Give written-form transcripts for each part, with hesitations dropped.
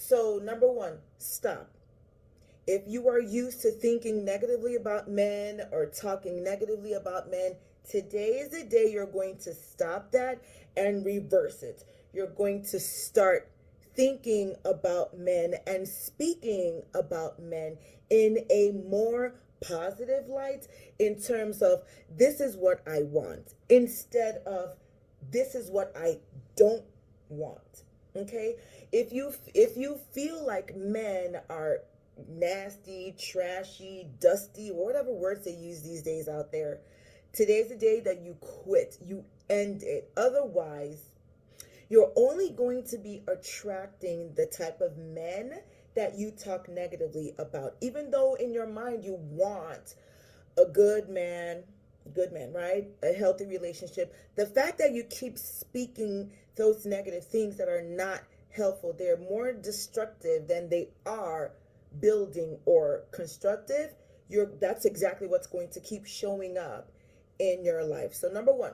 So, number one, stop. If you are used to thinking negatively about men or talking negatively about men, today is the day you're going to stop that and reverse it. You're going to start thinking about men and speaking about men in a more positive light, in terms of this is what I want instead of this is what I don't want. Okay? If you feel like men are nasty, trashy, dusty, or whatever words they use these days out there, today's the day that you quit. You end it. Otherwise, you're only going to be attracting the type of men that you talk negatively about. Even though in your mind you want a good man, right? A healthy relationship. The fact that you keep speaking those negative things that are not helpful, they're more destructive than they are building or constructive. That's exactly what's going to keep showing up in your life. So number one,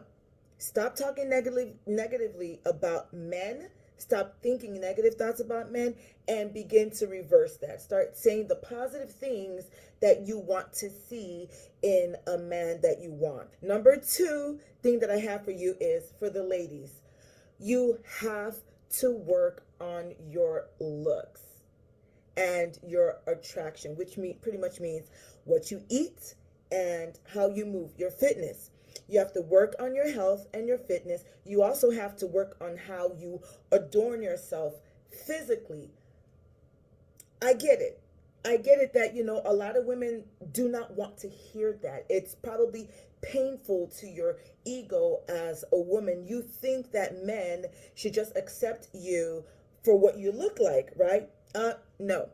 stop talking negatively about men. Stop thinking negative thoughts about men and begin to reverse that. Start saying the positive things that you want to see in a man that you want. Number two thing that I have for you is for the ladies. You have to work on your looks and your attraction, which pretty much means what you eat and how you move, your fitness. You have to work on your health and your fitness. You also have to work on how you adorn yourself physically. I get it. I get it that, a lot of women do not want to hear that. It's probably painful to your ego as a woman. You think that men should just accept you for what you look like, right? No.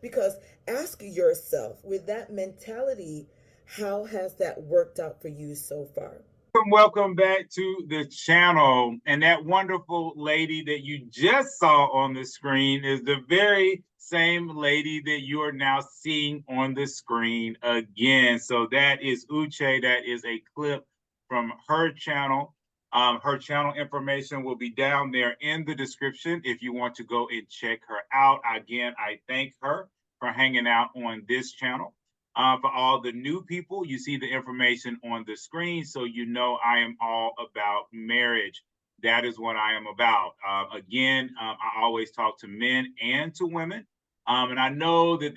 Because ask yourself, with that mentality, how has that worked out for you so far? Welcome back to the channel. And that wonderful lady that you just saw on the screen is the very same lady that you are now seeing on the screen again. So that is Uche. That is a clip from her channel. Her channel information will be down there in the description if you want to go and check her out. Again, I thank her for hanging out on this channel. For all the new people, you see the information on the screen, so you know I am all about marriage. That is what I am about. Again, I always talk to men and to women. And I know that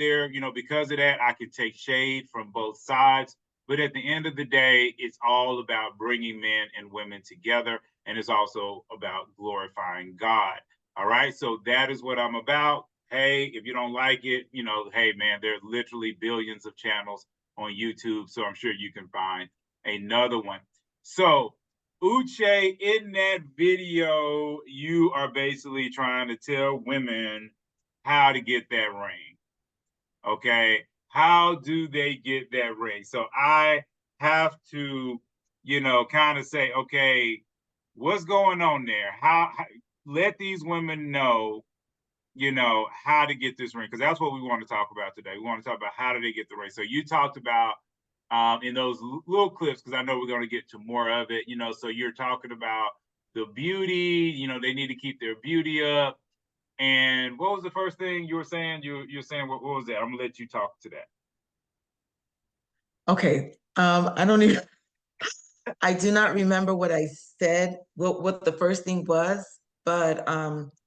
because of that, I can take shade from both sides. But at the end of the day, it's all about bringing men and women together. And it's also about glorifying God. All right. So that is what I'm about. Hey, if you don't like it, hey, man, there's literally billions of channels on YouTube. So I'm sure you can find another one. So, Uche, in that video, you are basically trying to tell women how to get that ring. Okay. How do they get that ring? So I have to, kind of say, okay, what's going on there? How let these women know how to get this ring, because that's what we want to talk about today. We want to talk about how do they get the ring. So you talked about in those little clips, because I know we're going to get to more of it, so you're talking about the beauty, they need to keep their beauty up. And what was the first thing you were saying? You're saying, what was that? I'm gonna let you talk to that. Okay. I don't even, I do not remember what I said, what the first thing was, but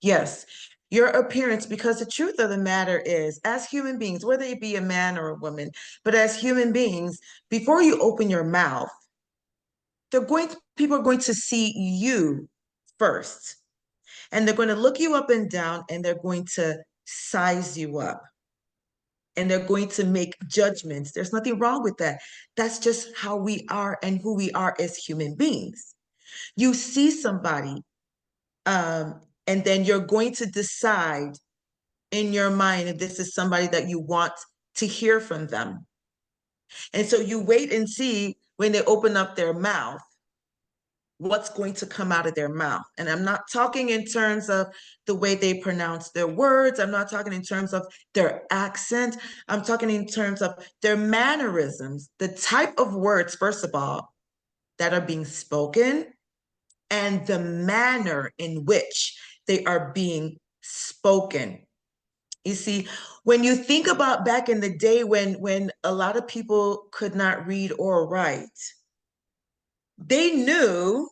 yes, your appearance, because the truth of the matter is, as human beings, whether it be a man or a woman, but as human beings, before you open your mouth, people are going to see you first. And they're going to look you up and down, and they're going to size you up. And they're going to make judgments. There's nothing wrong with that. That's just how we are and who we are as human beings. You see somebody, and then you're going to decide in your mind if this is somebody that you want to hear from them. And so you wait and see when they open up their mouth, what's going to come out of their mouth. And I'm not talking in terms of the way they pronounce their words. I'm not talking in terms of their accent. I'm talking in terms of their mannerisms, the type of words, first of all, that are being spoken, and the manner in which they are being spoken. You see, when you think about back in the day when a lot of people could not read or write, they knew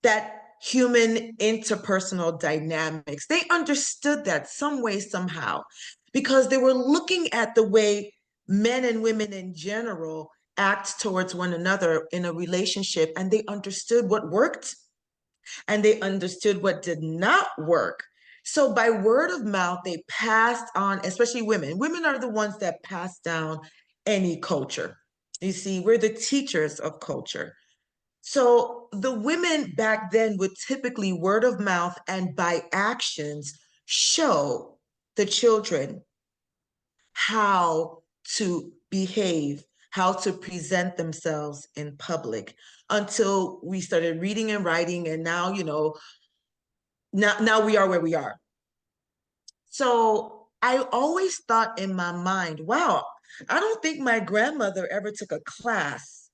that human interpersonal dynamics. They understood that some way, somehow, because they were looking at the way men and women in general act towards one another in a relationship, and they understood what worked and they understood what did not work. So by word of mouth, they passed on, especially women. Women are the ones that pass down any culture. You see, we're the teachers of culture. So the women back then would typically word of mouth and by actions show the children how to behave, how to present themselves in public until we started reading and writing. And now, now we are where we are. So I always thought in my mind, wow, I don't think my grandmother ever took a class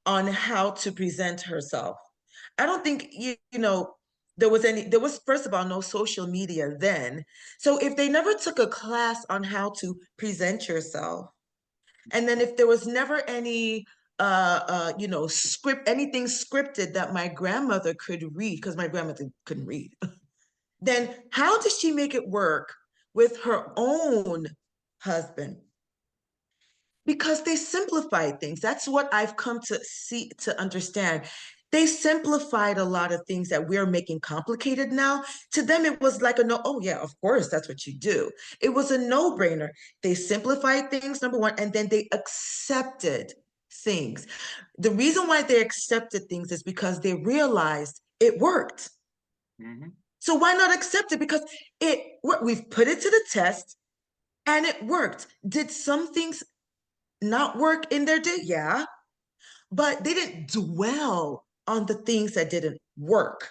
on how to present herself. I don't think, there was, first of all, no social media then. So if they never took a class on how to present yourself, and then if there was never any anything scripted that my grandmother could read, because my grandmother couldn't read, then how does she make it work with her own husband? Because they simplified things. That's what I've come to understand. They simplified a lot of things that we're making complicated now. To them, it was like a no, oh yeah, of course, that's what you do. It was a no-brainer. They simplified things, number one, and then they accepted things. The reason why they accepted things is because they realized it worked. Mm-hmm. So why not accept it? Because we've put it to the test and it worked. Did some things not work in their day? Yeah, but they didn't dwell on the things that didn't work.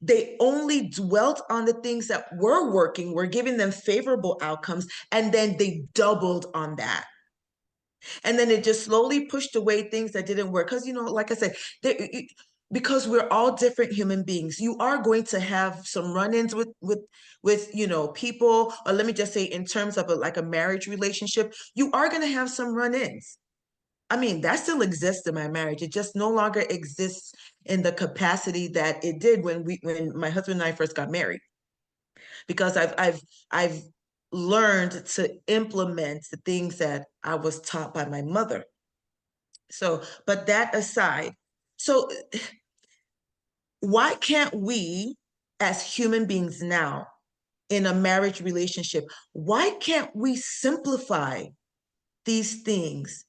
They only dwelt on the things that were working, were giving them favorable outcomes, and then they doubled on that. And then it just slowly pushed away things that didn't work. Because, like I said, because we're all different human beings, you are going to have some run-ins with people, or let me just say in terms of like a marriage relationship, you are going to have some run-ins. I mean, that still exists in my marriage. It just no longer exists in the capacity that it did when my husband and I first got married. Because I've learned to implement the things that I was taught by my mother. So, but that aside, so why can't we as human beings now in a marriage relationship, why can't we simplify these things?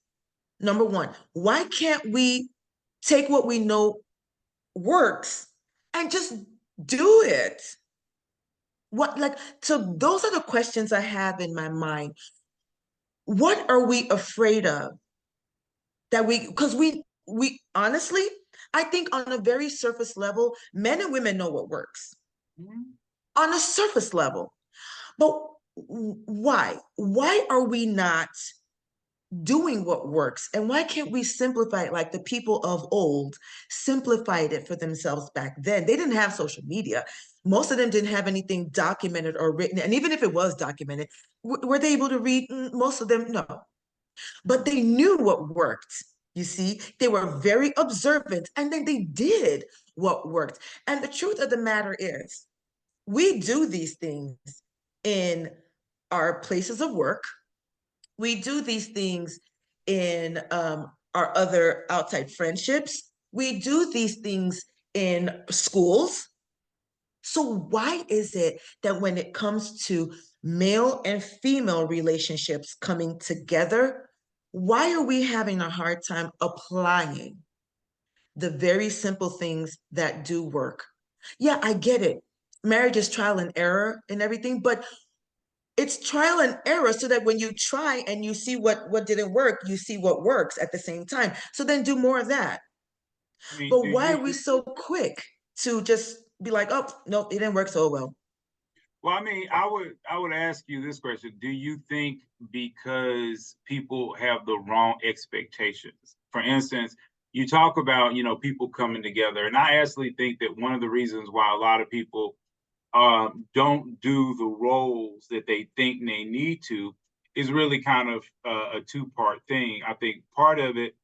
Number one, why can't we take what we know works and just do it? So those are the questions I have in my mind. What are we afraid of? Because we honestly, I think on a very surface level, men and women know what works. Mm-hmm. On a surface level. But why? Why are we not doing what works? And why can't we simplify it like the people of old simplified it for themselves back then? They didn't have social media. Most of them didn't have anything documented or written. And even if it was documented, were they able to read? Most of them, no. But they knew what worked. You see, they were very observant and then they did what worked. And the truth of the matter is, we do these things in our places of work. We do these things in our other outside friendships. We do these things in schools. So why is it that when it comes to male and female relationships coming together, why are we having a hard time applying the very simple things that do work? Yeah, I get it. Marriage is trial and error and everything, but it's trial and error so that when you try and you see what didn't work, you see what works at the same time. So then do more of that. I mean, But why are we so quick to just be like, oh, no, it didn't work so well? Well, I mean, I would ask you this question. Do you think because people have the wrong expectations? For instance, you talk about, people coming together. And I actually think that one of the reasons why a lot of people don't do the roles that they think they need to is really kind of a two-part thing. I think part of it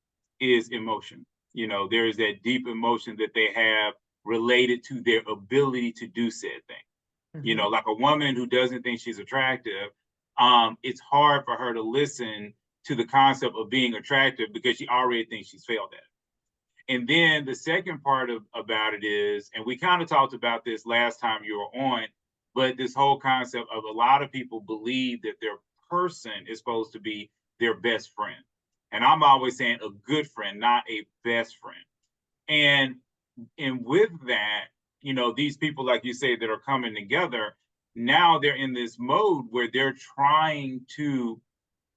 is emotion. You know, there's that deep emotion that they have related to their ability to do said thing. You know, like a woman who doesn't think she's attractive, it's hard for her to listen to the concept of being attractive because she already thinks she's failed at it. And then the second part about it is, and we kind of talked about this last time you were on, but this whole concept of a lot of people believe that their person is supposed to be their best friend. And I'm always saying a good friend, not a best friend. And with that, you know, these people, like you say, that are coming together, now they're in this mode where they're trying to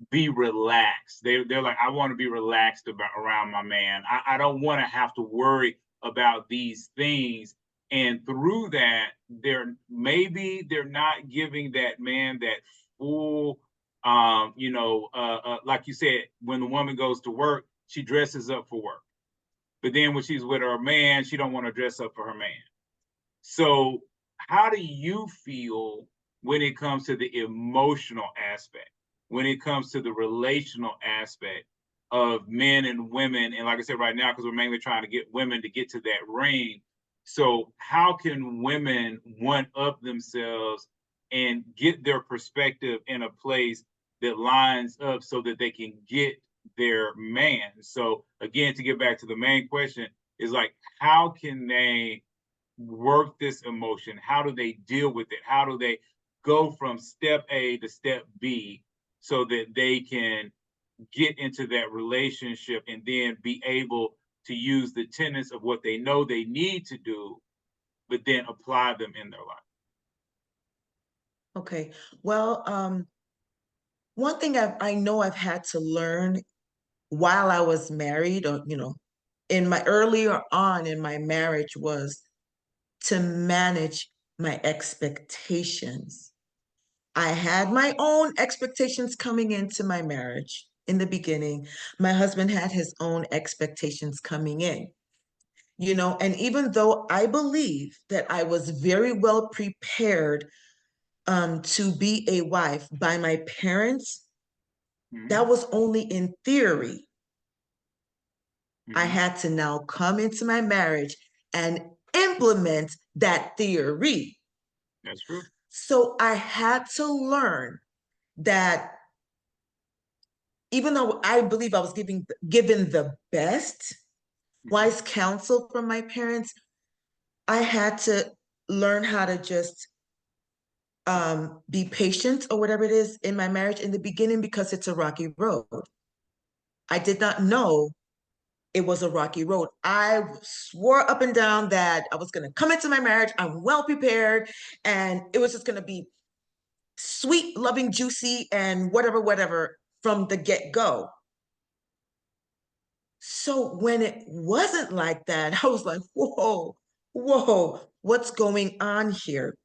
be relaxed. They're like, I want to be relaxed around my man. I don't want to have to worry about these things. And through that, they're not giving that man that full, like you said, when the woman goes to work, she dresses up for work. But then when she's with her man, she don't want to dress up for her man. So how do you feel when it comes to the emotional aspect, when it comes to the relational aspect of men and women? And like I said, right now, because we're mainly trying to get women to get to that ring. So how can women one up themselves and get their perspective in a place that lines up so that they can get their man? So again, to get back to the main question, is like, how can they work this emotion? How do they deal with it? How do they go from step A to step B so that they can get into that relationship and then be able to use the tenets of what they know they need to do, but then apply them in their life? Okay. Well, one thing I know I've had to learn while I was married, or, in my earlier on in my marriage, was to manage my expectations. I had my own expectations coming into my marriage in the beginning. My husband had his own expectations coming in, and even though I believe that I was very well prepared to be a wife by my parents, that was only in theory. I had to now come into my marriage and implement that theory. That's true. So I had to learn that even though I believe I was given the best wise counsel from my parents, I had to learn how to just be patient or whatever it is in my marriage in the beginning, because it's a rocky road. I did not know it was a rocky road. I swore up and down that I was going to come into my marriage, I'm well prepared, and it was just going to be sweet, loving, juicy, and whatever from the get-go. So when it wasn't like that, I was like, whoa, what's going on here?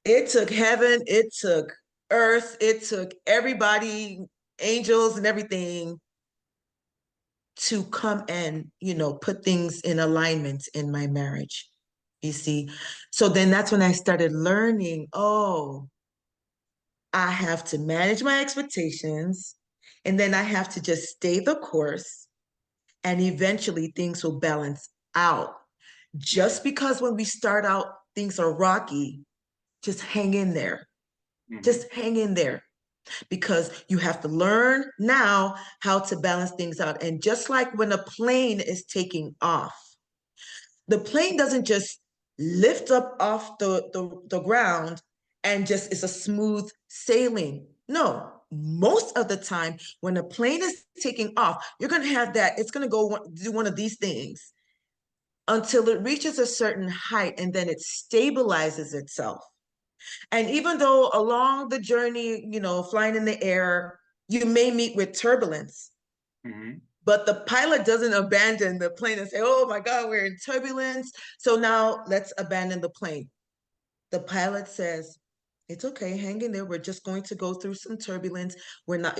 It took heaven, it took earth, it took everybody, angels and everything, to come and, put things in alignment in my marriage, you see? So then that's when I started learning, oh, I have to manage my expectations, and then I have to just stay the course, and eventually things will balance out. Just because when we start out, things are rocky, just hang in there. Just hang in there, because you have to learn now how to balance things out. And just like when a plane is taking off, the plane doesn't just lift up off the ground and just is a smooth sailing. No, most of the time when a plane is taking off, you're going to have that, it's going to go do one of these things until it reaches a certain height, and then it stabilizes itself. And even though along the journey, flying in the air, you may meet with turbulence, but the pilot doesn't abandon the plane and say, oh my God, we're in turbulence, so now let's abandon the plane. The pilot says, it's okay, hang in there. We're just going to go through some turbulence. We're not,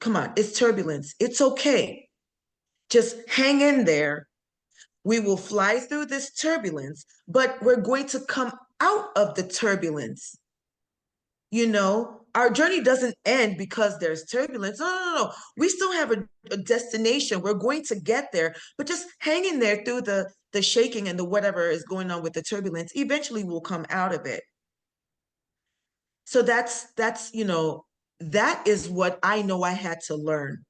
come on, it's turbulence. It's okay. Just hang in there. We will fly through this turbulence, but we're going to come out of the turbulence. You know, our journey doesn't end because there's turbulence. No. We still have a destination. We're going to get there, but just hang in there through the shaking and the whatever is going on with the turbulence. Eventually we'll come out of it. So that's, you know, that is what I know I had to learn.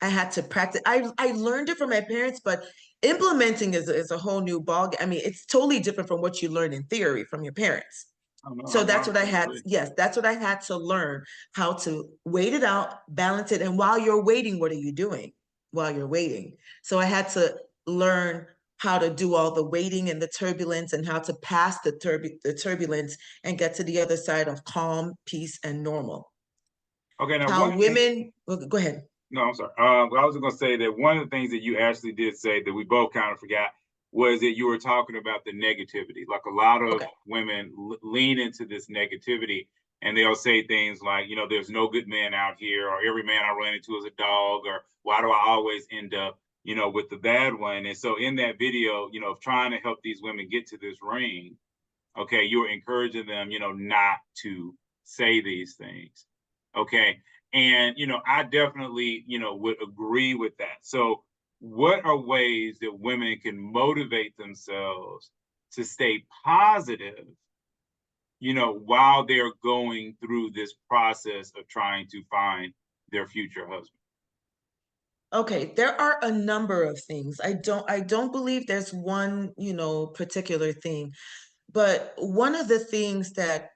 I had to practice. I learned it from my parents, but implementing is a whole new ballgame. I mean, it's totally different from what you learn in theory from your parents. Oh, no, So I that's what I honestly had. agree. Yes, that's what I had to learn, how to wait it out, balance it. And while you're waiting, what are you doing while you're waiting? So I had to learn how to do all the waiting and the turbulence and how to pass the turbulence and get to the other side of calm, peace, and normal. Okay, now How one thing, women, go ahead. no, I'm sorry. I was going to say that one of the things that you actually did say that we both kind of forgot was that you were talking about the negativity. Like a lot of Okay. women lean into this negativity and they'll say things like, you know, there's no good man out here, or every man I run into is a dog, or why do I always end up, you know, with the bad one? And so in that video, you know, of trying to help these women get to this ring, okay, you're encouraging them, you know, not to say these things. Okay. And, you know, I definitely, you know, would agree with that. So, what are ways that women can motivate themselves to stay positive, you know, while they're going through this process of trying to find their future husband? Okay, there are a number of things. I don't believe there's one, you know, particular thing. But one of the things that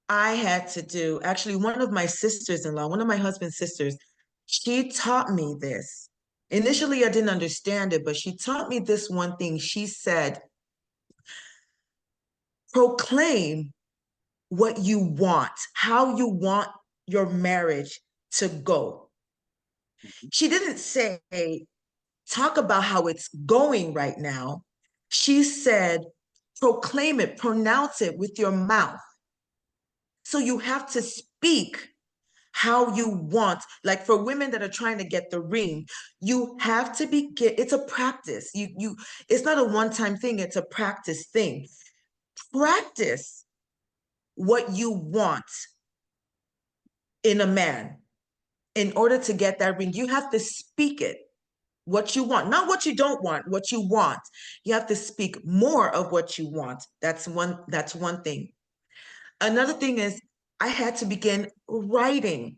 I had to do, actually, one of my sisters-in-law, one of my husband's sisters, she taught me this. Initially, I didn't understand it, but she taught me this one thing. She said, proclaim what you want, how you want your marriage to go. She didn't say, talk about how it's going right now. She said, proclaim it, pronounce it with your mouth. So you have to speak how you want. Like for women that are trying to get the ring, you have to begin. It's a practice. It's not a one-time thing, it's a practice thing. Practice what you want in a man. In order to get that ring, you have to speak it. What you want, not what you don't want, what you want. You have to speak more of what you want. That's one thing. Another thing is I had to begin writing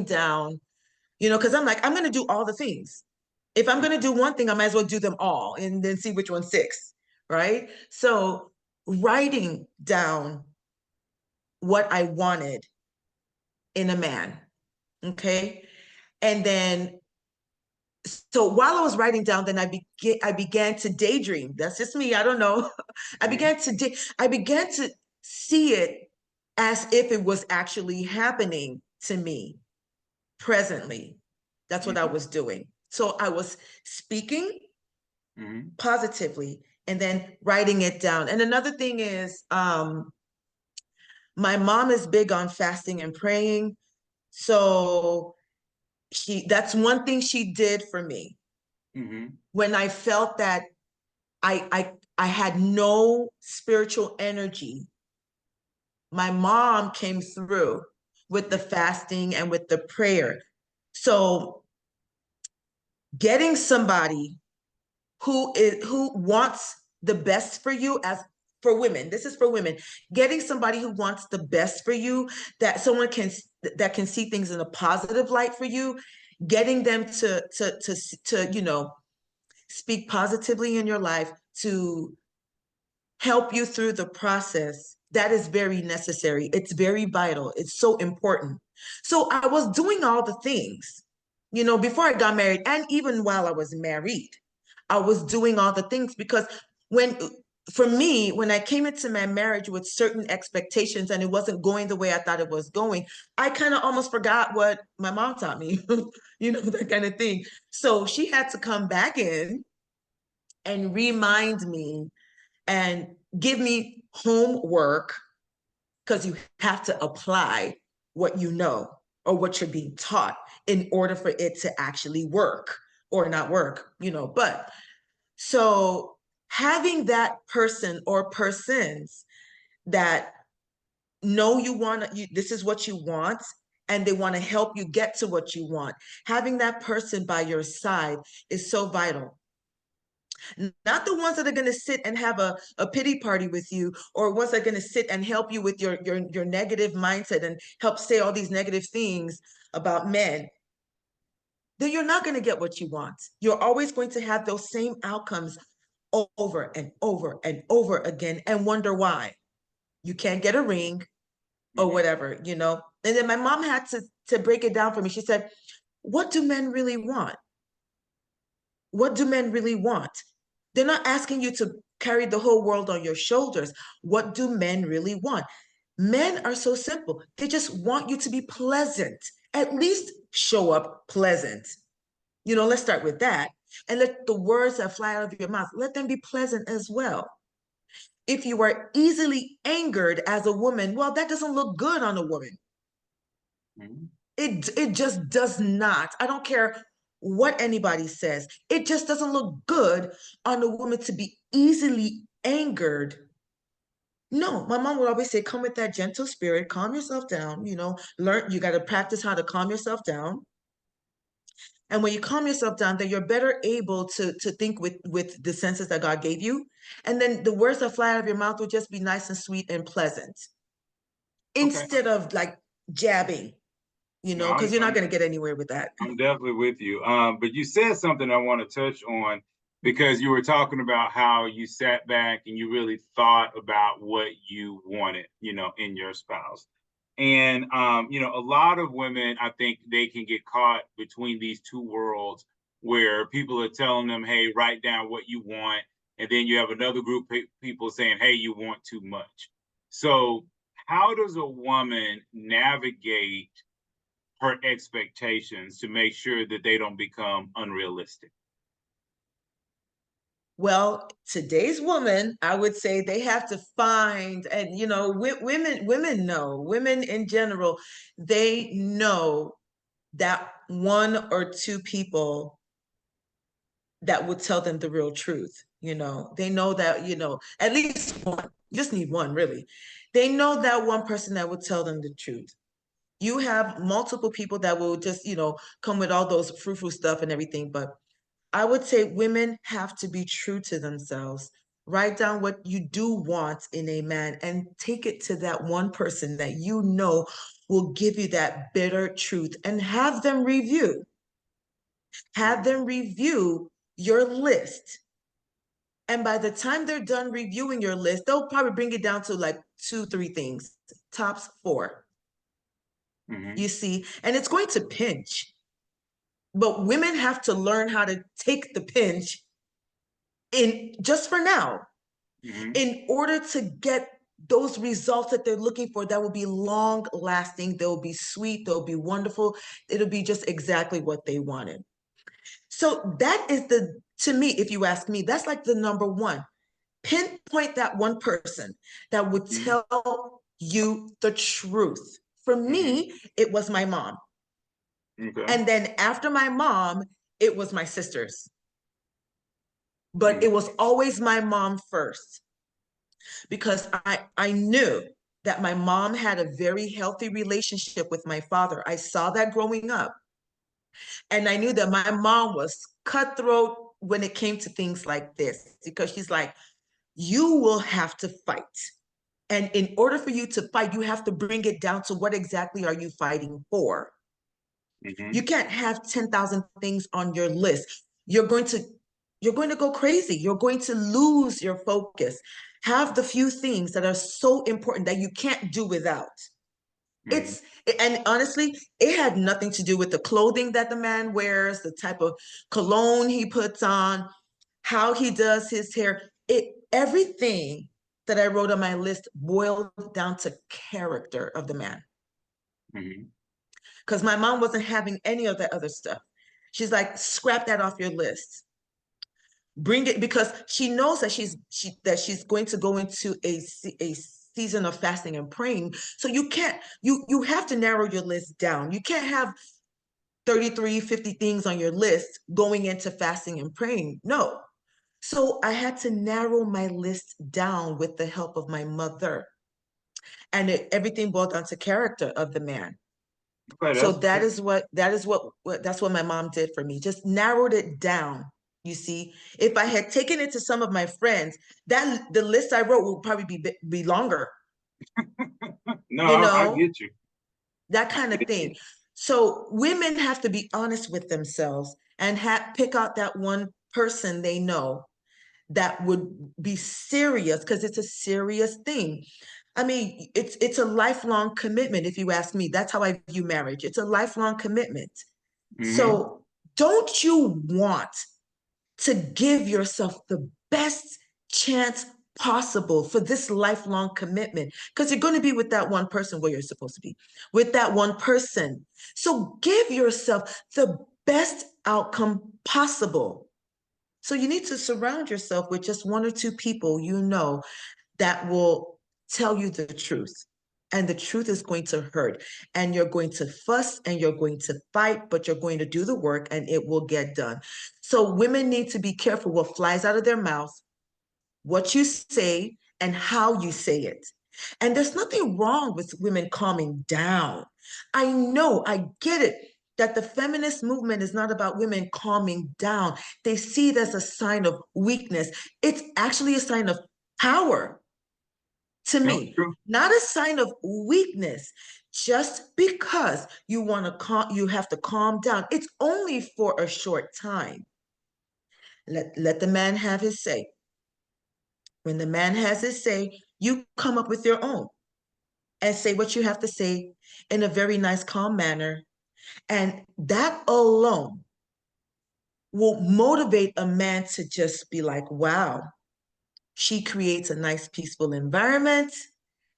down, you know, because I'm like, I'm going to do all the things. If I'm going to do one thing, I might as well do them all and then see which one sticks, right? So writing down what I wanted in a man, okay? And then, so while I was writing down, then I began to daydream. That's just me. I don't know. I began to see it as if it was actually happening to me presently. That's what I was doing. So I was speaking positively and then writing it down. And another thing is, my mom is big on fasting and praying. So that's one thing she did for me. When I felt that I had no spiritual energy, my mom came through with the fasting and with the prayer. So getting somebody who wants the best for you, as for women, this is for women, getting somebody who wants the best for you, that someone that can see things in a positive light for you, getting them to you know, speak positively in your life, to help you through the process, that is very necessary. It's very vital. It's so important. So I was doing all the things, you know, before I got married, and even while I was married, I was doing all the things because for me, when I came into my marriage with certain expectations and it wasn't going the way I thought it was going, I kind of almost forgot what my mom taught me, you know, that kind of thing. So she had to come back in and remind me and give me homework, because you have to apply what you know or what you're being taught in order for it to actually work, or not work, but so having that person or persons that know this is what you want, and they want to help you get to what you want. Having that person by your side is so vital. Not the ones that are going to sit and have a pity party with you, or ones that are going to sit and help you with your negative mindset and help say all these negative things about men. Then you're not going to get what you want. You're always going to have those same outcomes over and over and over again and wonder why. You can't get a ring or whatever, And then my mom had to break it down for me. She said, what do men really want? What do men really want? They're not asking you to carry the whole world on your shoulders. What do men really want? Men are so simple. They just want you to be pleasant. At least show up pleasant. Let's start with that. And let the words that fly out of your mouth, let them be pleasant as well. If you are easily angered as a woman, well, that doesn't look good on a woman. It just does not. I don't care what anybody says. It just doesn't look good on a woman to be easily angered. No, my mom would always say, come with that gentle spirit, calm yourself down, learn, you got to practice how to calm yourself down. And when you calm yourself down, then you're better able to think with the senses that God gave you. And then the words that fly out of your mouth will just be nice and sweet and pleasant. Instead of like jabbing, because you're not going to get anywhere with that. I'm definitely with you. But you said something I want to touch on, because you were talking about how you sat back and you really thought about what you wanted, in your spouse. And, a lot of women, I think they can get caught between these two worlds where people are telling them, hey, write down what you want. And then you have another group of people saying, hey, you want too much. So how does a woman navigate her expectations to make sure that they don't become unrealistic? Well, today's woman, I would say they have to find, and women in general, they know that one or two people that would tell them the real truth. They know that, at least one, you just need one, really. They know that one person that would tell them the truth. You have multiple people that will just, come with all those frou-frou stuff and everything, but I would say women have to be true to themselves. Write down what you do want in a man and take it to that one person that will give you that bitter truth, and have them review. Have them review your list. And by the time they're done reviewing your list, they'll probably bring it down to like 2-3 things, tops 4. You see, and it's going to pinch. But women have to learn how to take the pinch just for now, in order to get those results that they're looking for that will be long lasting, they'll be sweet, they'll be wonderful, it'll be just exactly what they wanted. So that is to me, if you ask me, that's like the number one. Pinpoint that one person that would tell you the truth. For me, it was my mom. Okay. And then after my mom, it was my sisters. But it was always my mom first, because I knew that my mom had a very healthy relationship with my father. I saw that growing up. And I knew that my mom was cutthroat when it came to things like this, because she's like, you will have to fight. And in order for you to fight, you have to bring it down to what exactly are you fighting for? You can't have 10,000 things on your list. You're going to go crazy. You're going to lose your focus. Have the few things that are so important that you can't do without. And honestly, it had nothing to do with the clothing that the man wears, the type of cologne he puts on, how he does his hair. Everything that I wrote on my list boiled down to character of the man. Because my mom wasn't having any of that other stuff. She's like, scrap that off your list. Bring it, because she knows that she's going to go into a season of fasting and praying. So you have to narrow your list down. You can't have 33, 50 things on your list going into fasting and praying. No. So I had to narrow my list down with the help of my mother. And everything boiled down to character of the man. Okay, So that's that's what my mom did for me. Just narrowed it down. You see, if I had taken it to some of my friends, that the list I wrote would probably be longer. no, You I know, get you. that kind of thing. So women have to be honest with themselves and pick out that one person they know that would be serious, because it's a serious thing. I mean, it's a lifelong commitment, if you ask me. That's how I view marriage. It's a lifelong commitment. Mm-hmm. So don't you want to give yourself the best chance possible for this lifelong commitment? Because you're going to be with that one person where you're supposed to be, with that one person. So give yourself the best outcome possible. So you need to surround yourself with just one or two people you know that will tell you the truth. And the truth is going to hurt. And you're going to fuss and you're going to fight, but you're going to do the work and it will get done. So women need to be careful what flies out of their mouth, what you say, and how you say it. And there's nothing wrong with women calming down. I know, I get it, that the feminist movement is not about women calming down. They see it as a sign of weakness. It's actually a sign of power to No, me, true. not a sign of weakness. Just because you want to you have to calm down. It's only for a short time. Let the man have his say. When the man has his say, you come up with your own and say what you have to say in a very nice, calm manner. And that alone will motivate a man to just be like, wow, she creates a nice, peaceful environment.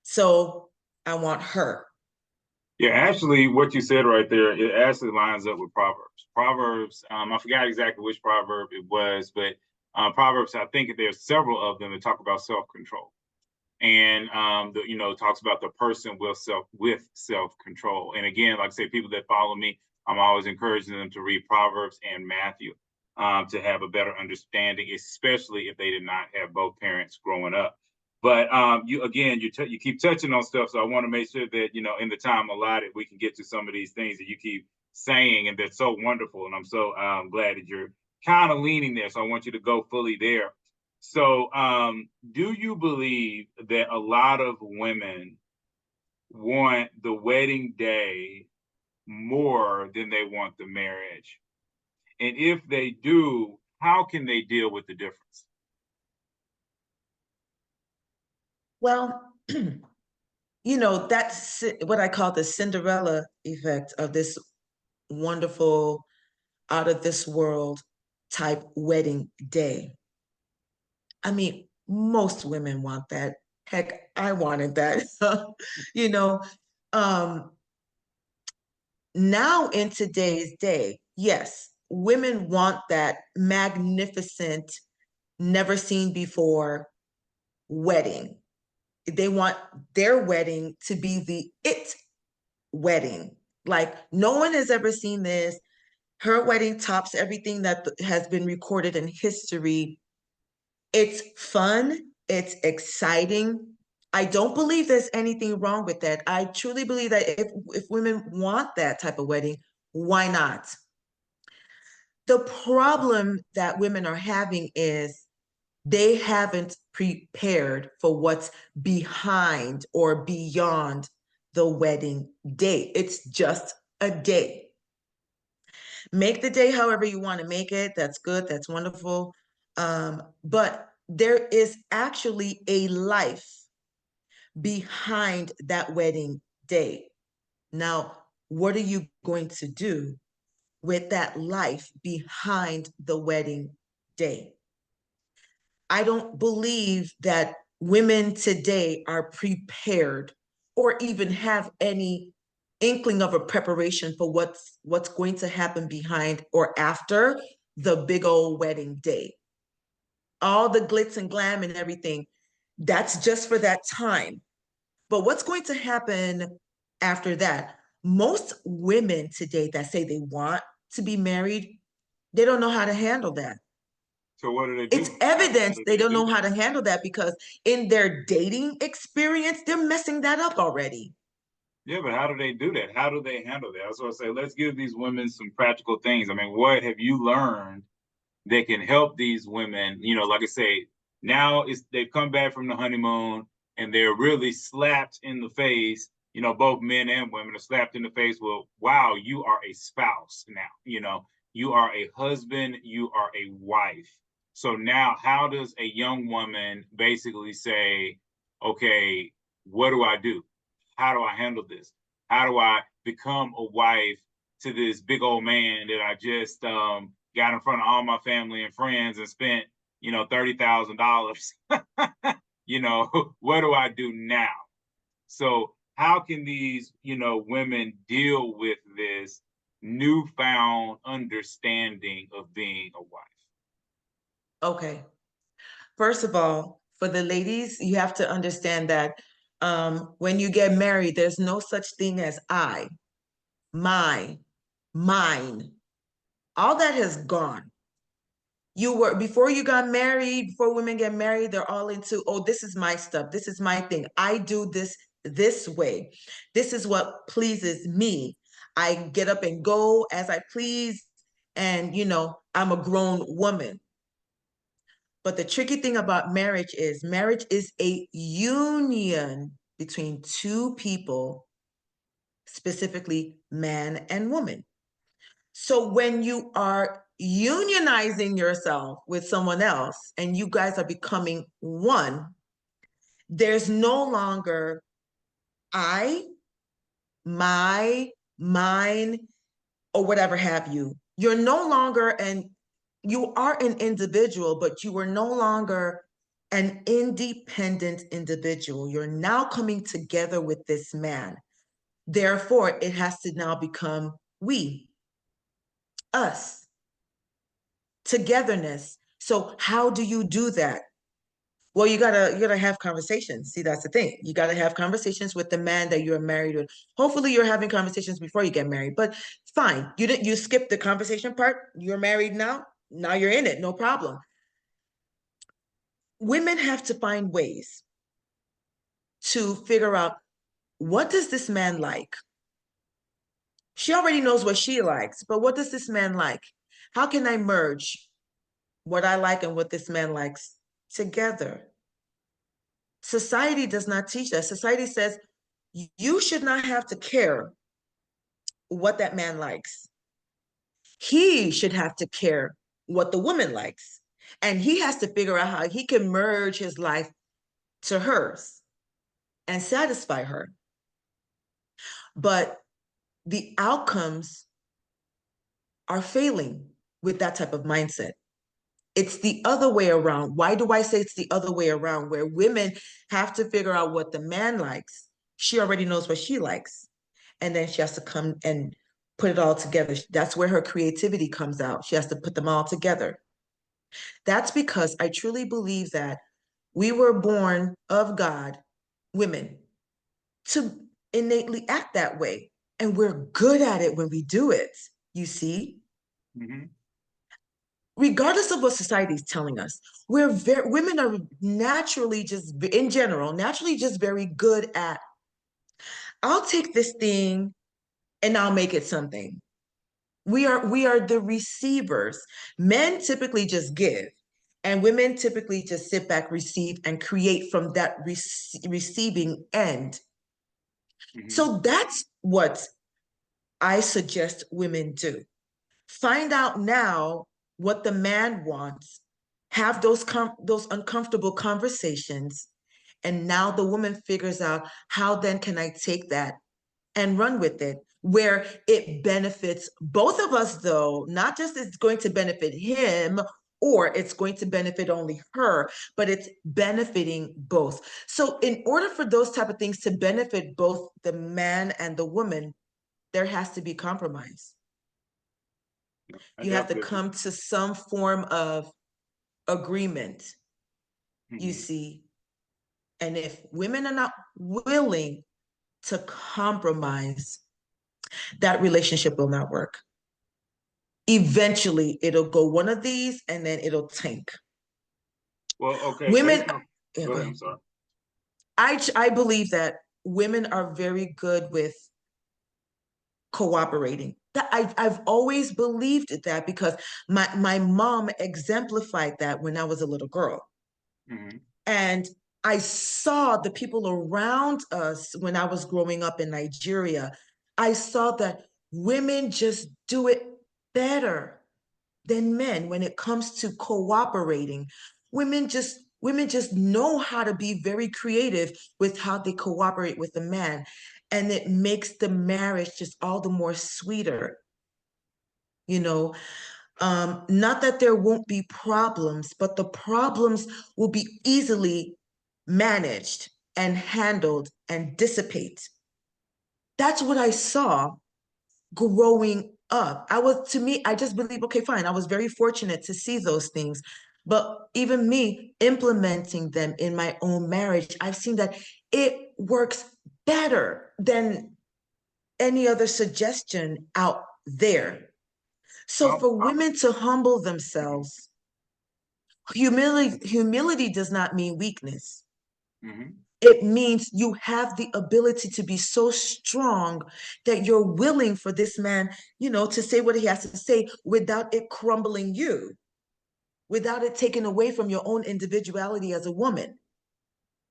So I want her. Yeah, actually, what you said right there, it actually lines up with Proverbs. Proverbs, I forgot exactly which proverb it was, but Proverbs, I think there's several of them that talk about self-control. And talks about the person with self-control. And again, like I say, people that follow me, I'm always encouraging them to read Proverbs and Matthew to have a better understanding, especially if they did not have both parents growing up. But you keep touching on stuff, so I want to make sure that in the time allotted, we can get to some of these things that you keep saying, and that's so wonderful. And I'm so glad that you're kind of leaning there. So I want you to go fully there. So, do you believe that a lot of women want the wedding day more than they want the marriage? And if they do, how can they deal with the difference? Well, that's what I call the Cinderella effect of this wonderful, out of this world type wedding day. I mean, most women want that. Heck, I wanted that. you know, um, Now in today's day, yes, women want that magnificent, never seen before wedding. They want their wedding to be the it wedding. Like, no one has ever seen this. Her wedding tops everything that has been recorded in history. It's fun, it's exciting. I don't believe there's anything wrong with that. I truly believe that if women want that type of wedding, why not? The problem that women are having is they haven't prepared for what's behind or beyond the wedding day. It's just a day. Make the day however you want to make it. That's good. That's wonderful. But there is actually a life behind that wedding day. Now, what are you going to do with that life behind the wedding day? I don't believe that women today are prepared or even have any inkling of a preparation for what's going to happen behind or after the big old wedding day. All the glitz and glam and everything, that's just for that time. But what's going to happen after that? Most women today that say they want to be married, they don't know how to handle that. So what do they do? It's evidence do they don't know that? how to handle that, because in their dating experience, they're messing that up already. Yeah, but how do they do that? How do they handle that? That's what I say. Let's give these women some practical things. I mean, what have you learned that can help these women? You know, like I say, now they've come back from the honeymoon and they're really slapped in the face. You know, both men and women are slapped in the face. Well, wow, you are a spouse now. You know, you are a husband, you are a wife. So now, how does a young woman basically say, okay, what do I do? How do I handle this? How do I become a wife to this big old man that I just got in front of all my family and friends and spent, you know, $30,000? You know, what do I do now? So how can these, you know, women deal with this newfound understanding of being a wife? Okay. First of all, for the ladies, you have to understand that when you get married, there's no such thing as I, my, mine. All that has gone. You were, before you got married, before women get married, they're all into, oh, this is my stuff. This is my thing. I do this way. This is what pleases me. I get up and go as I please. And, you know, I'm a grown woman. But the tricky thing about marriage is a union between two people, specifically man and woman. So when you are unionizing yourself with someone else and you guys are becoming one, there's no longer I, my, mine, or whatever have you. You're no longer you are an individual, but you are no longer an independent individual. You're now coming together with this man. Therefore, it has to now become we, us, togetherness. So how do you do that? Well, you gotta have conversations. See, that's the thing. You gotta have conversations with the man that you're married with. Hopefully, you're having conversations before you get married. But fine, you skip the conversation part. You're married now. Now you're in it. No problem. Women have to find ways to figure out, what does this man like? She already knows what she likes, but what does this man like? How can I merge what I like and what this man likes together? Society does not teach that. Society says you should not have to care what that man likes. He should have to care what the woman likes. And he has to figure out how he can merge his life to hers and satisfy her. But the outcomes are failing with that type of mindset. It's the other way around. Why do I say it's the other way around? Where women have to figure out what the man likes. She already knows what she likes. And then she has to come and put it all together. That's where her creativity comes out. She has to put them all together. That's because I truly believe that we were born of God, women, to innately act that way. And we're good at it when we do it, you see? Mm-hmm. Regardless of what society is telling us, women are naturally, just in general, naturally just very good at, I'll take this thing and I'll make it something. We are the receivers. Men typically just give, and women typically just sit back, receive, and create from that receiving end. Mm-hmm. So that's what I suggest women do. Find out now what the man wants, have those uncomfortable conversations, and now the woman figures out, how then can I take that and run with it, where it benefits both of us, though, not just it's going to benefit him or it's going to benefit only her, but it's benefiting both. So in order for those type of things to benefit both the man and the woman, there has to be compromise. You have to come to some form of agreement, you see. And if women are not willing to compromise, that relationship will not work. Eventually, it'll go one of these and then it'll tank. Well, okay. Women, Yeah, go ahead. I'm sorry. I believe that women are very good with cooperating. That I've always believed that because my mom exemplified that when I was a little girl. Mm-hmm. And I saw the people around us when I was growing up in Nigeria. I saw that women just do it better than men when it comes to cooperating. Women just know how to be very creative with how they cooperate with the man, and it makes the marriage just all the more sweeter. You know, not that there won't be problems, but the problems will be easily managed and handled and dissipate. That's what I saw growing up. To me, I just believe, okay, fine. I was very fortunate to see those things. But even me implementing them in my own marriage, I've seen that it works better than any other suggestion out there. So Well, for women to humble themselves, humility does not mean weakness. mm-hmm. It means you have the ability to be so strong that you're willing for this man, to say what he has to say without it crumbling you, without it taking away from your own individuality as a woman.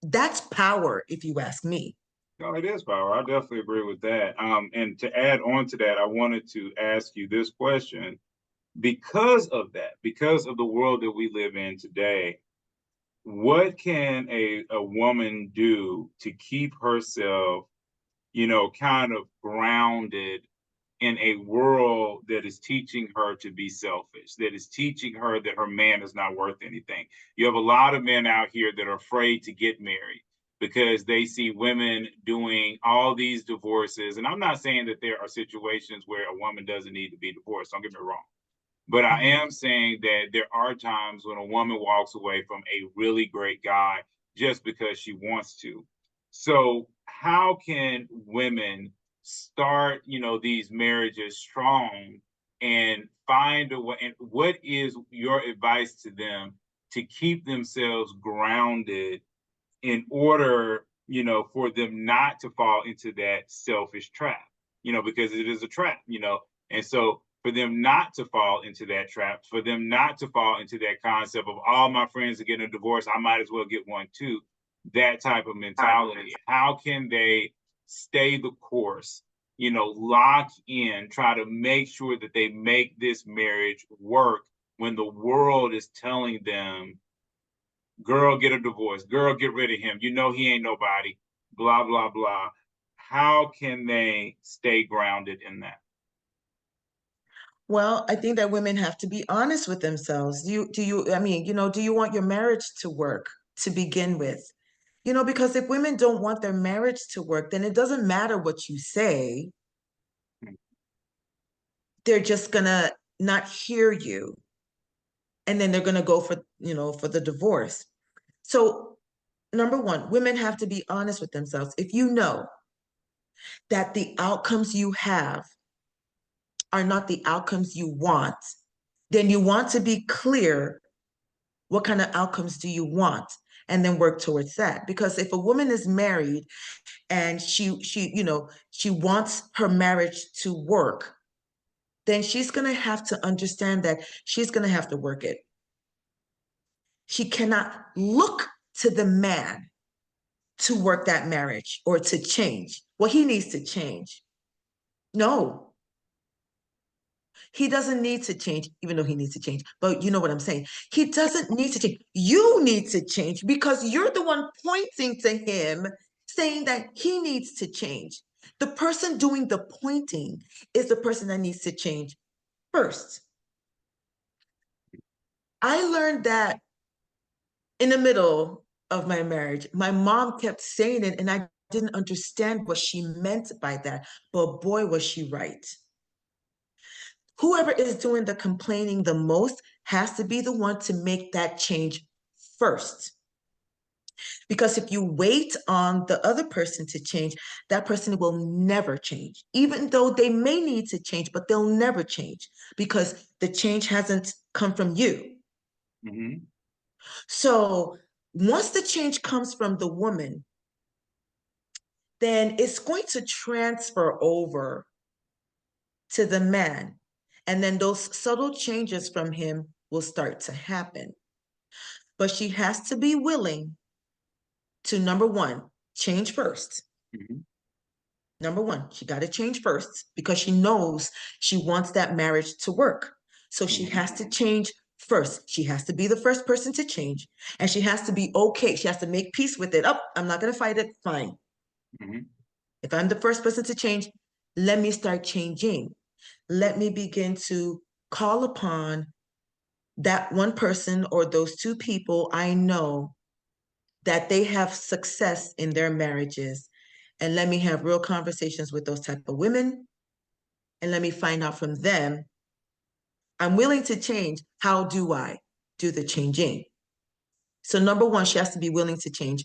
That's power, if you ask me. No, it is power. I definitely agree with that. And to add on to that, I wanted to ask you this question. Because of that, because of the world that we live in today, what can a woman do to keep herself, kind of grounded in a world that is teaching her to be selfish, that is teaching her that her man is not worth anything? You have a lot of men out here that are afraid to get married because they see women doing all these divorces. And I'm not saying that there are situations where a woman doesn't need to be divorced. Don't get me wrong. But I am saying that there are times when a woman walks away from a really great guy just because she wants to. So how can women start, these marriages strong and find a way? And what is your advice to them to keep themselves grounded in order, for them not to fall into that selfish trap, because it is a trap, and so for them not to fall into that trap, for them not to fall into that concept of all my friends are getting a divorce, I might as well get one too, that type of mentality. How can they stay the course, lock in, try to make sure that they make this marriage work when the world is telling them, girl, get a divorce, girl, get rid of him, he ain't nobody, blah, blah, blah. How can they stay grounded in that? Well, I think that women have to be honest with themselves. Do you want your marriage to work to begin with? Because if women don't want their marriage to work, then it doesn't matter what you say. They're just gonna not hear you. And then they're gonna go for the divorce. So, number one, women have to be honest with themselves. If you know that the outcomes you have are not the outcomes you want, then you want to be clear, what kind of outcomes do you want? And then work towards that. Because if a woman is married and she wants her marriage to work, then she's going to have to understand that she's going to have to work it. She cannot look to the man to work that marriage or to change. Well, he needs to change. No, he doesn't need to change, even though he needs to change. But you know what I'm saying? He doesn't need to change. You need to change because you're the one pointing to him saying that he needs to change. The person doing the pointing is the person that needs to change first. I learned that in the middle of my marriage. My mom kept saying it, and I didn't understand what she meant by that. But boy, was she right. Whoever is doing the complaining the most has to be the one to make that change first. Because if you wait on the other person to change, that person will never change, even though they may need to change, but they'll never change because the change hasn't come from you. Mm-hmm. So once the change comes from the woman, then it's going to transfer over to the man. And then those subtle changes from him will start to happen. But she has to be willing to, number one, change first. Mm-hmm. Number one, she got to change first because she knows she wants that marriage to work. So she Mm-hmm. has to change first. She has to be the first person to change. And she has to be okay. She has to make peace with it. Oh, I'm not going to fight it. Fine. Mm-hmm. If I'm the first person to change, let me start changing. Let me begin to call upon that one person or those two people I know that they have success in their marriages. And let me have real conversations with those type of women. And let me find out from them, I'm willing to change. How do I do the changing? So number one, she has to be willing to change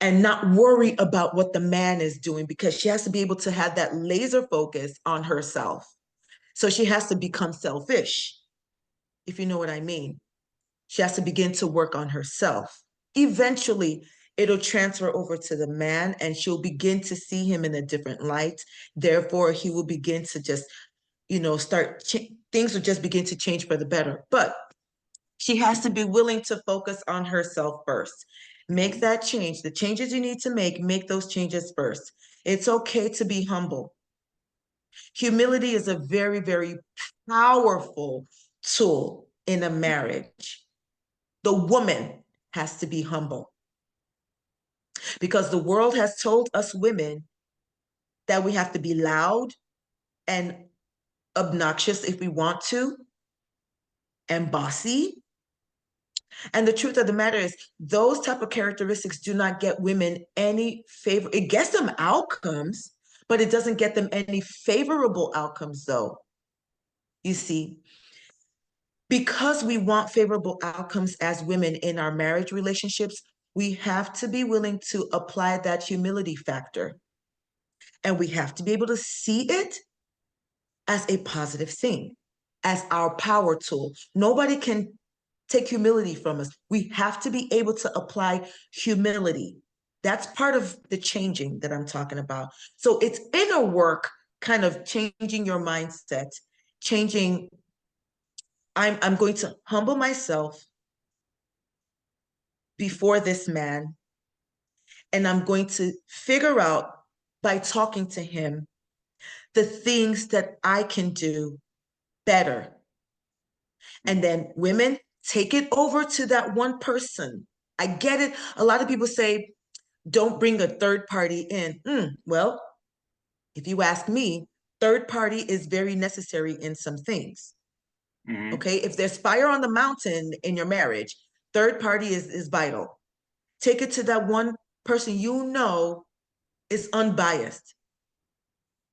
and not worry about what the man is doing because she has to be able to have that laser focus on herself. So she has to become selfish, if you know what I mean. She has to begin to work on herself. Eventually, it'll transfer over to the man and she'll begin to see him in a different light. Therefore, he will begin to just, things will just begin to change for the better. But she has to be willing to focus on herself first. Make that change. The changes you need to make those changes first. It's okay to be humble. Humility is a very, very powerful tool in a marriage. The woman has to be humble because the world has told us women that we have to be loud and obnoxious if we want to, and bossy. And the truth of the matter is, those type of characteristics do not get women any favor. It gets them outcomes, but it doesn't get them any favorable outcomes, though. You see, because we want favorable outcomes as women in our marriage relationships, we have to be willing to apply that humility factor. And we have to be able to see it as a positive thing, as our power tool. Nobody can take humility from us. We have to be able to apply humility. That's part of the changing that I'm talking about. So it's inner work, kind of changing your mindset, changing. I'm going to humble myself before this man, and I'm going to figure out by talking to him the things that I can do better. And then women, take it over to that one person. I get it. A lot of people say, don't bring a third party in. Well, if you ask me, third party is very necessary in some things. Mm-hmm. Okay. If there's fire on the mountain in your marriage, third party is vital. Take it to that one person you know is unbiased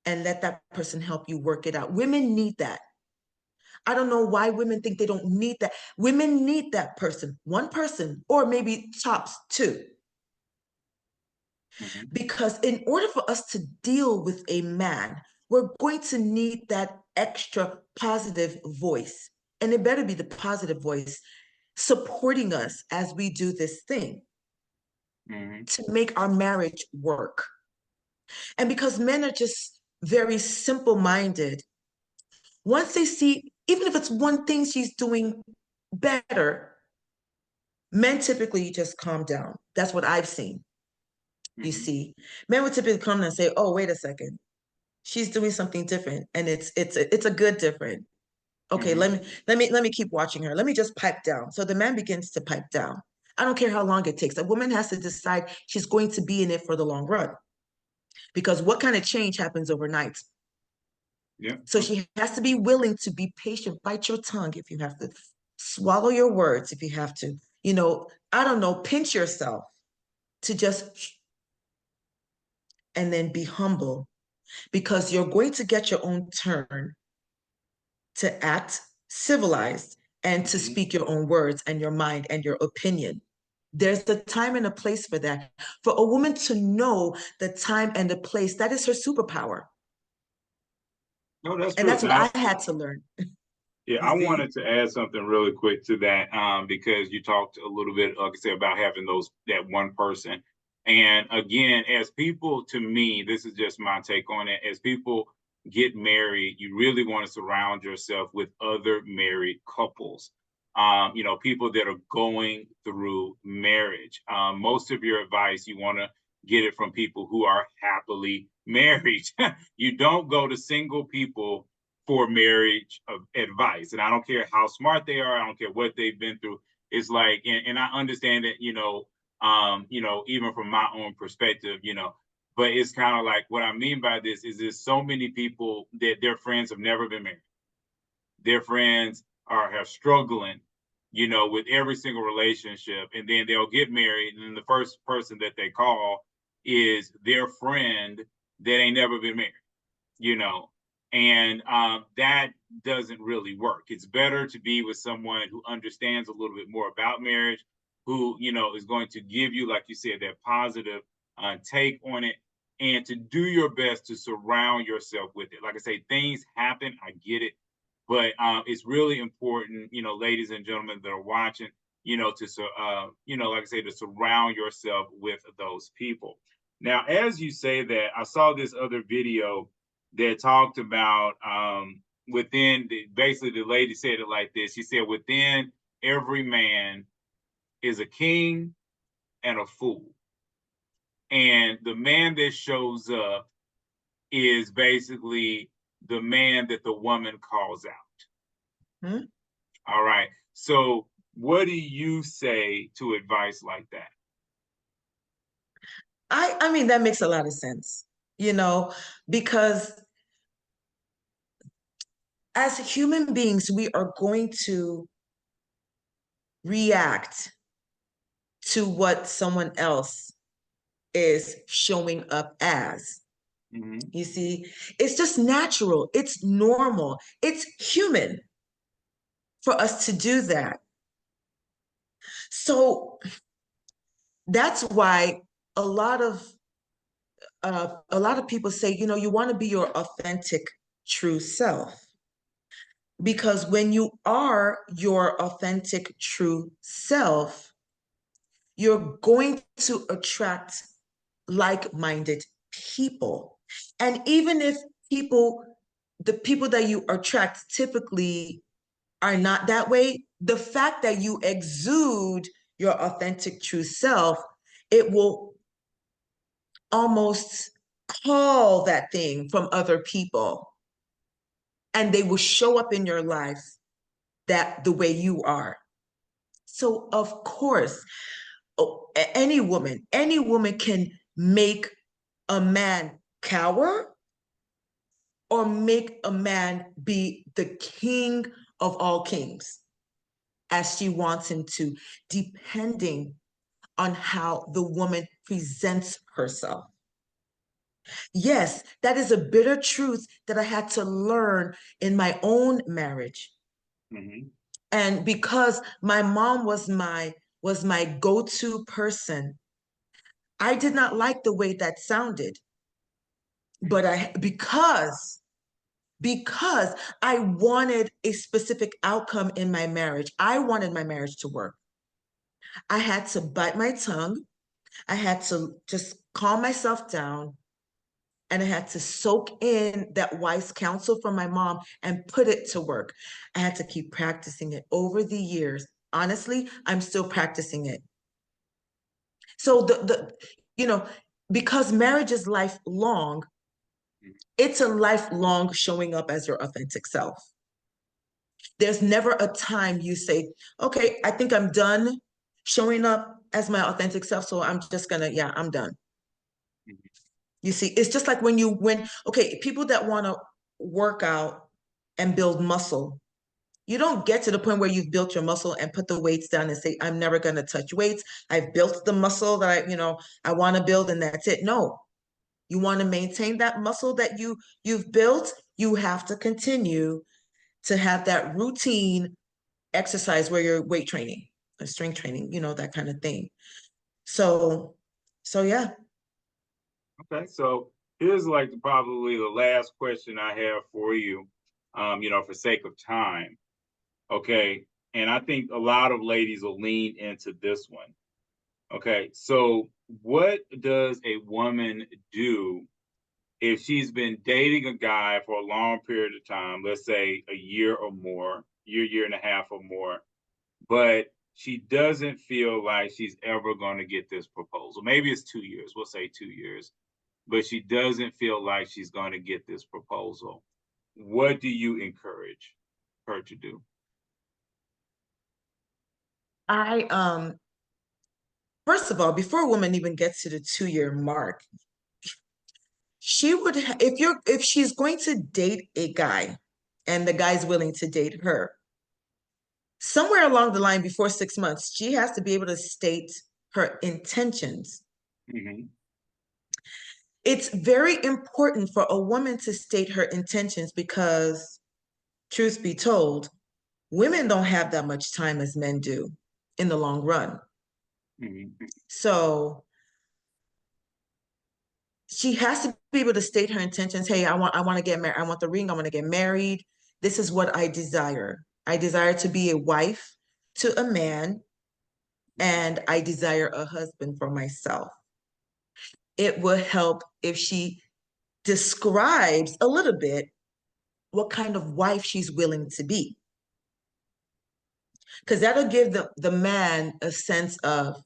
and let that person help you work it out. Women need that. I don't know why women think they don't need that. Women need that person, one person, or maybe tops two. Mm-hmm. Because in order for us to deal with a man, we're going to need that extra positive voice. And it better be the positive voice supporting us as we do this thing Mm-hmm. to make our marriage work. And because men are just very simple minded, once they see, even if it's one thing she's doing better, men typically just calm down. That's what I've seen. You Mm-hmm. see, men would typically come and say, "Oh, wait a second, she's doing something different, and it's a good different. Okay, Mm-hmm. let me keep watching her. Let me just pipe down." So the man begins to pipe down. I don't care how long it takes. A woman has to decide she's going to be in it for the long run, because what kind of change happens overnight? Yeah. So she has to be willing to be patient, bite your tongue if you have to, swallow your words if you have to. I don't know, pinch yourself to just, and then be humble, because you're going to get your own turn to act civilized and to Mm-hmm. speak your own words and your mind and your opinion. There's a time and a place for that. For a woman to know the time and the place, that is her superpower. No, that's And true. that's what I had to learn. Yeah, You I see? wanted to add something really quick to that, because you talked a little bit, like I said, about having that one person. And again, as people, to me, this is just my take on it. As people get married, you really want to surround yourself with other married couples. People that are going through marriage. Most of your advice, you want to get it from people who are happily married. You don't go to single people for marriage advice. And I don't care how smart they are, I don't care what they've been through. It's like, and I understand that, even from my own perspective, but it's kind of like what I mean by this is there's so many people that their friends have never been married. Their friends have struggling, with every single relationship, and then they'll get married, and then the first person that they call is their friend that ain't never been married, you know, and that doesn't really work. It's better to be with someone who understands a little bit more about marriage, who is going to give you, like you said, that positive take on it, and to do your best to surround yourself with it. Like I say, things happen. I get it, but it's really important, ladies and gentlemen that are watching, like I say, to surround yourself with those people. Now, as you say that, I saw this other video that talked about basically the lady said it like this. She said, within every man is a king and a fool. And the man that shows up is basically the man that the woman calls out. Hmm? All right. So what do you say to advice like that? I mean, that makes a lot of sense, because as human beings, we are going to react to what someone else is showing up as. Mm-hmm. You see, it's just natural, it's normal, it's human for us to do that. So that's why a lot of people say, you want to be your authentic, true self. Because when you are your authentic, true self, you're going to attract like-minded people. And even if the people that you attract typically are not that way, the fact that you exude your authentic, true self, it will almost call that thing from other people. And they will show up in your life that the way you are. So of course, any woman can make a man cower or make a man be the king of all kings as she wants him to, depending on how the woman presents herself. Yes, that is a bitter truth that I had to learn in my own marriage. Mm-hmm. And because my mom was my go-to person, I did not like the way that sounded. But because I wanted a specific outcome in my marriage, I wanted my marriage to work. I had to bite my tongue. I had to just calm myself down, and I had to soak in that wise counsel from my mom and put it to work. I had to keep practicing it over the years. Honestly, I'm still practicing it. So because marriage is lifelong, it's a lifelong showing up as your authentic self. There's never a time you say, okay, I think I'm done showing up as my authentic self. So I'm just gonna, yeah, I'm done. Mm-hmm. You see, it's just like okay, people that want to work out and build muscle, you don't get to the point where you've built your muscle and put the weights down and say, I'm never going to touch weights. I've built the muscle that I want to build, and that's it. No, you want to maintain that muscle that you've built. You have to continue to have that routine exercise where you're weight training. strength training, that kind of thing. So yeah. Okay, so here's like probably the last question I have for you, for sake of time. Okay, and I think a lot of ladies will lean into this one. Okay, so what does a woman do if she's been dating a guy for a long period of time, let's say a year or more, year and a half or more, but she doesn't feel like she's ever going to get this proposal? Maybe it's 2 years, we'll say 2 years, but she doesn't feel like she's going to get this proposal. What do you encourage her to do? First of all, before a woman even gets to the 2-year mark, she would, if she's going to date a guy and the guy's willing to date her, somewhere along the line before 6 months, she has to be able to state her intentions. Mm-hmm. It's very important for a woman to state her intentions because, truth be told, women don't have that much time as men do in the long run. Mm-hmm. So she has to be able to state her intentions. Hey, I want to get married. I want the ring. I want to get married. This is what I desire. I desire to be a wife to a man, and I desire a husband for myself. It will help if she describes a little bit what kind of wife she's willing to be. Because that'll give the man a sense of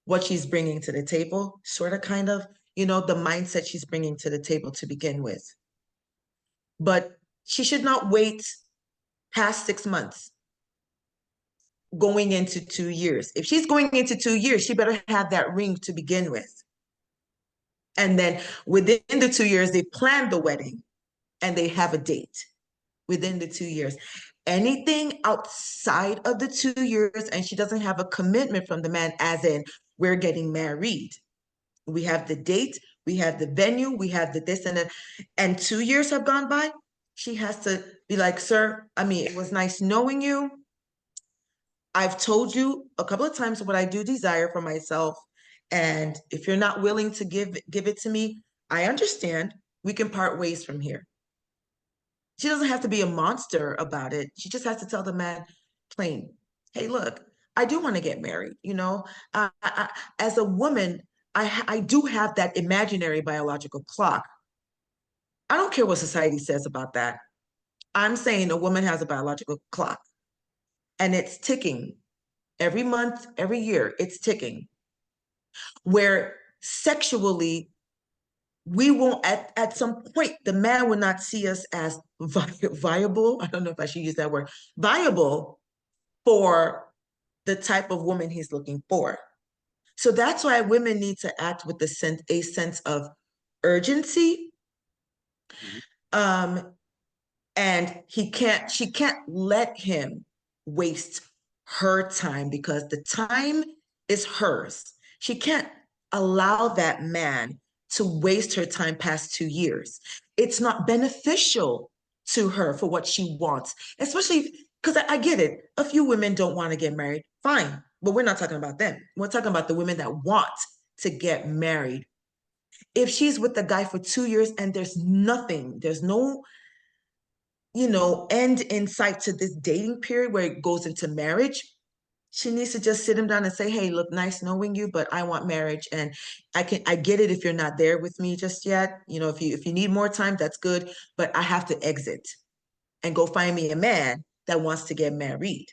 what she's bringing to the table, sort of, kind of, the mindset she's bringing to the table to begin with. But she should not wait past 6 months going into 2 years. If she's going into 2 years, she better have that ring to begin with. And then within the 2 years, they plan the wedding and they have a date within the 2 years. Anything outside of the 2 years, and she doesn't have a commitment from the man, as in, we're getting married. We have the date, we have the venue, we have the this and that, and 2 years have gone by, she has to be like, sir, it was nice knowing you. I've told you a couple of times what I do desire for myself. And if you're not willing to give it to me, I understand. We can part ways from here. She doesn't have to be a monster about it. She just has to tell the man plain, hey, look, I do want to get married. As a woman, I do have that imaginary biological clock. I don't care what society says about that. I'm saying a woman has a biological clock, and it's ticking every month, every year. It's ticking, where sexually, we won't, at some point, the man will not see us as viable. I don't know if I should use that word, viable for the type of woman he's looking for. So that's why women need to act with a sense of urgency. Mm-hmm. And she can't let him waste her time, because the time is hers. She can't allow that man to waste her time past 2 years. It's not beneficial to her for what she wants, especially because I get it. A few women don't want to get married. Fine. But we're not talking about them. We're talking about the women that want to get married. If she's with the guy for 2 years and there's no end in sight to this dating period where it goes into marriage, she needs to just sit him down and say, hey, look, nice knowing you, but I want marriage. And I get it if you're not there with me just yet. If you need more time, that's good, but I have to exit and go find me a man that wants to get married.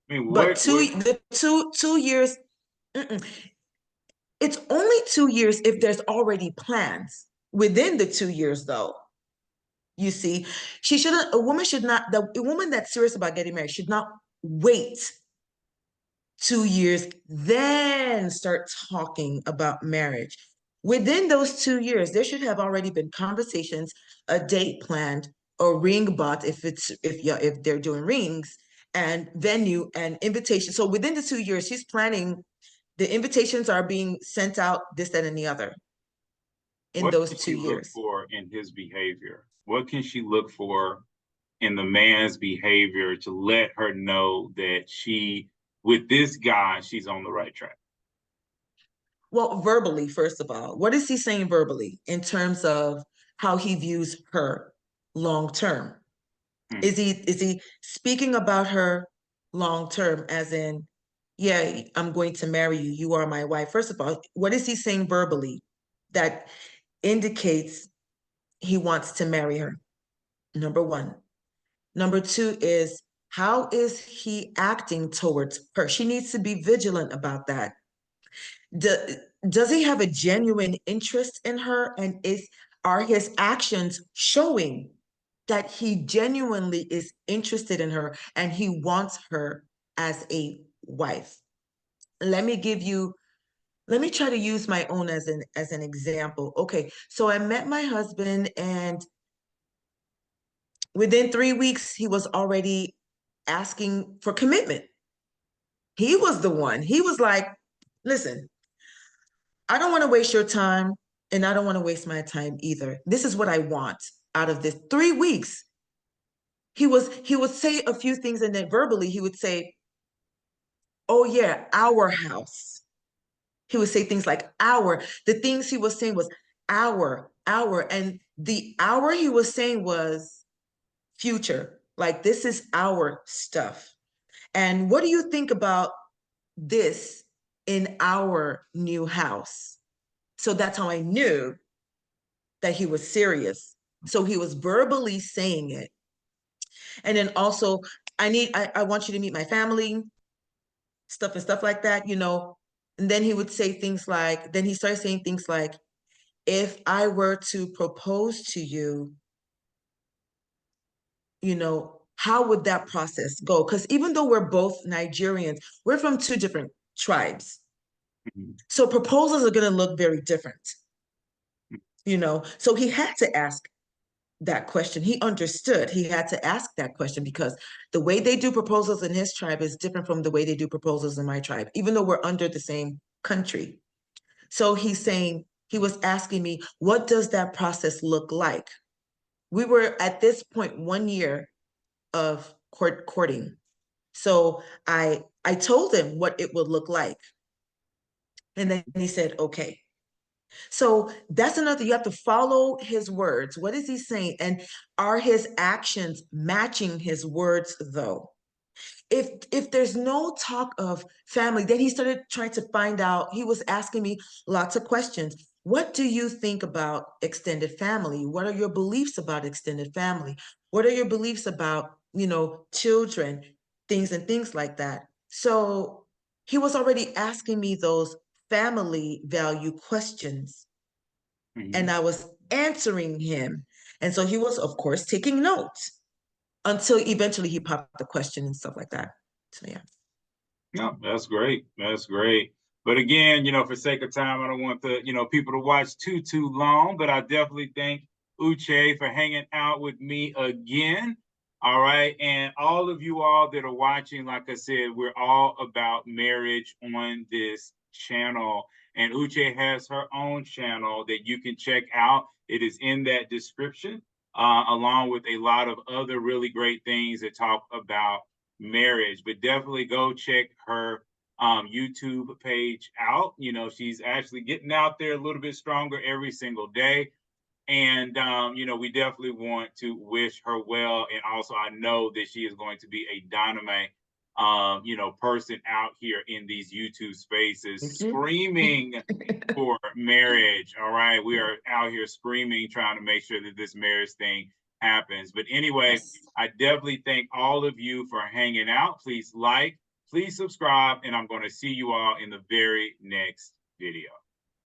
But the 2 years, it's only 2 years if there's already plans within the 2 years, though. You see, a woman that's serious about getting married should not wait 2 years, then start talking about marriage. Within those 2 years, there should have already been conversations, a date planned, a ring bought if they're doing rings, and venue and invitation. So within the 2 years, she's planning. The invitations are being sent out, this, that, and the other. In What those can 2 she look years, for in his behavior? What can she look for in the man's behavior to let her know that with this guy, she's on the right track? Well, verbally, first of all, what is he saying verbally in terms of how he views her long term? Hmm. Is he speaking about her long term, as in, yeah, I'm going to marry you, you are my wife? First of all, what is he saying verbally that indicates he wants to marry her? Number one. Number two is, how is he acting towards her? She needs to be vigilant about that. Do, does he have a genuine interest in her, and are his actions showing that he genuinely is interested in her and he wants her as a wife? Let me try to use my own as an example. Okay, so I met my husband, and within 3 weeks he was already asking for commitment. He was the one. He was like, listen, I don't want to waste your time, and I don't want to waste my time either. This is what I want out of this. 3 weeks. He would say a few things, and then verbally he would say, "Oh yeah, our house." He would say things like our. The things he was saying was our, and the our he was saying was future. Like, this is our stuff. And what do you think about this in our new house? So that's how I knew that he was serious. So he was verbally saying it. And then also, I want you to meet my family, stuff like that. And then he would say things like, then he started saying things like, if I were to propose to you, how would that process go? Because even though we're both Nigerians, we're from two different tribes. Mhm. So proposals are going to look very different. So he had to ask that question. He understood he had to ask that question because the way they do proposals in his tribe is different from the way they do proposals in my tribe, even though we're under the same country. So he was asking me, what does that process look like? We were at this point 1 year of courting. So I told him what it would look like. And then he said, okay. So that's another, you have to follow his words. What is he saying? And are his actions matching his words, though? If there's no talk of family, then he started trying to find out. He was asking me lots of questions. What do you think about extended family? What are your beliefs about extended family? What are your beliefs about, children, things like that? So he was already asking me those family value questions, and Mhm. I was answering him. And so he was, of course, taking notes until eventually he popped the question and stuff like that. So yeah. No, that's great. That's great. But again, for sake of time, I don't want people to watch too long, but I definitely thank Uche for hanging out with me again. All right. And all of you all that are watching, like I said, we're all about marriage on this channel. And Uche has her own channel that you can check out. It is in that description, along with a lot of other really great things that talk about marriage. But definitely go check her YouTube page out. She's actually getting out there a little bit stronger every single day. And, we definitely want to wish her well. And also, I know that she is going to be a dynamite, person out here in these YouTube spaces, Thank you. screaming for marriage. All right. We are out here screaming, trying to make sure that this marriage thing happens. But anyway, Yes. I definitely thank all of you for hanging out. Please like, please subscribe, and I'm going to see you all in the very next video.